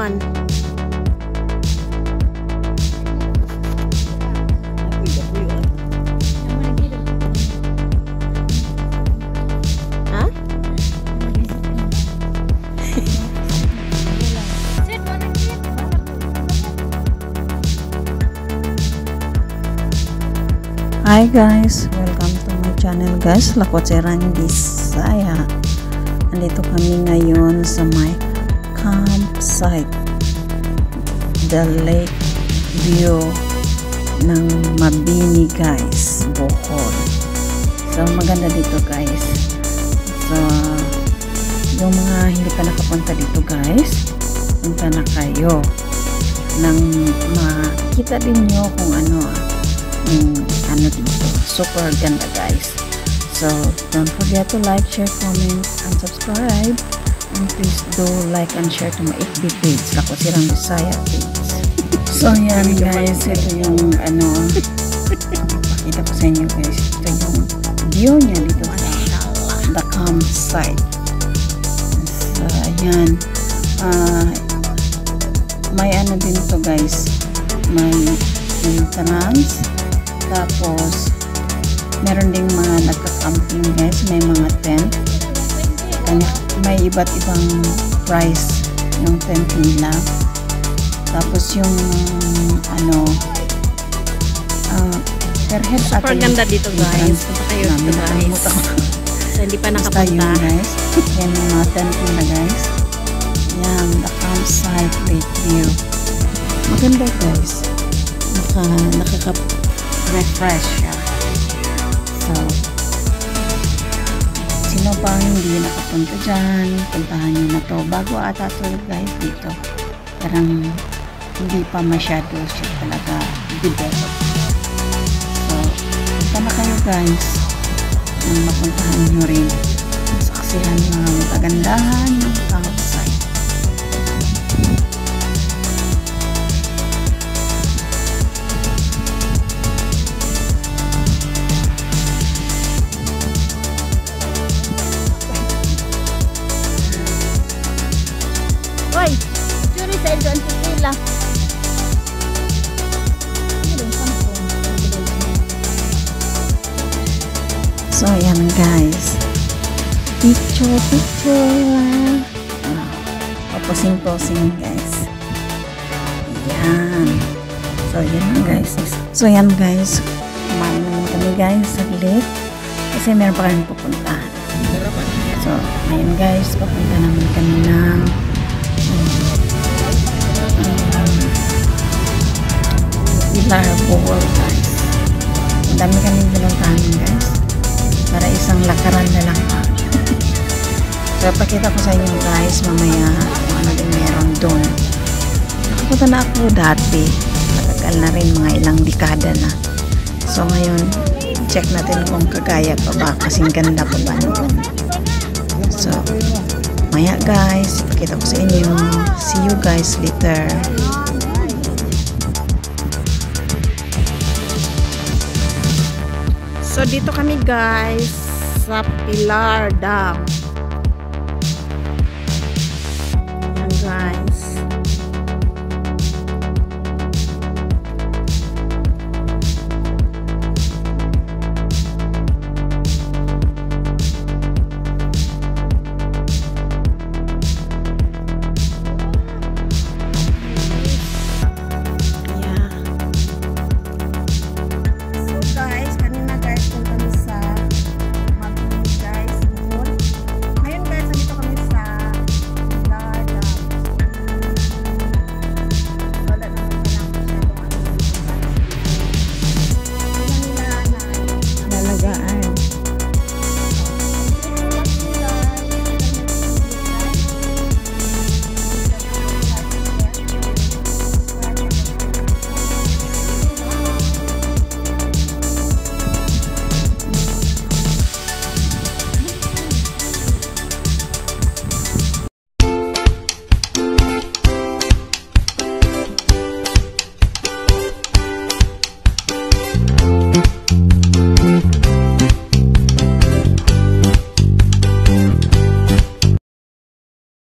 on. Huh? Hi guys, welcome to my channel guys, Lakwatsirang Bisaya. Nandito kami ngayon sa my campsite, the lake view ng Mabini guys, Bohol. So maganda dito guys. So yung mga hindi pa nakapunta dito guys, punta na kayo nang makita din nyo kung ano dito. Super ganda guys. So don't forget to like, share, comment, and subscribe, and please do like and share to my FB page, Lakwatsirang Bisaya page. So yan guys, ito yung pakita ko sa inyo guys, ito yung view niya dito sa the campsite. So ayan, may din to guys, may entrance. Tapos, meron ding mga nagka-camping guys, may mga tent. May iba't ibang price yung tent nila. Tapos yung, per head ate. Super ganda dito guys. Punta kayo dito guys. So, hindi pa nakapunta. Guys. Yan yung mga tent nila guys. Yan, the campsite lake view. Maganda guys. Refresh siya. So, sino pa hindi nakapunta dyan, puntahan nyo na to. Bago ata to guys dito. Parang hindi pa masyado siya talaga develop. So, punta na kayo guys. Mapuntahan nyo rin. Saksihan nyo ang kagandahan ng campsite. Hoy, curi sa Eldo ang tequila. So, ayan guys. Picture. Posing guys. Ayan. So, ayan guys. So, ayan guys. Kumain naman kami guys sa lake. Kasi meron pa kami pupuntahan. So, ayan guys. Papunta naman kami ng Pilar, Bohol guys. Ang dami kaming pinuntahan guys. Para isang lakaran na lang pa. So, pakita ko sa inyo guys mamaya kung ano din meron doon. Nakapunta na ako dati. Matagal na rin, mga ilang dekada na. So, ngayon, check natin kung kagaya pa ba. Kasing ganda pa ba doon. So, maya guys, pakita ko sa inyo. See you guys later. So, dito kami guys sa Pilar Dam.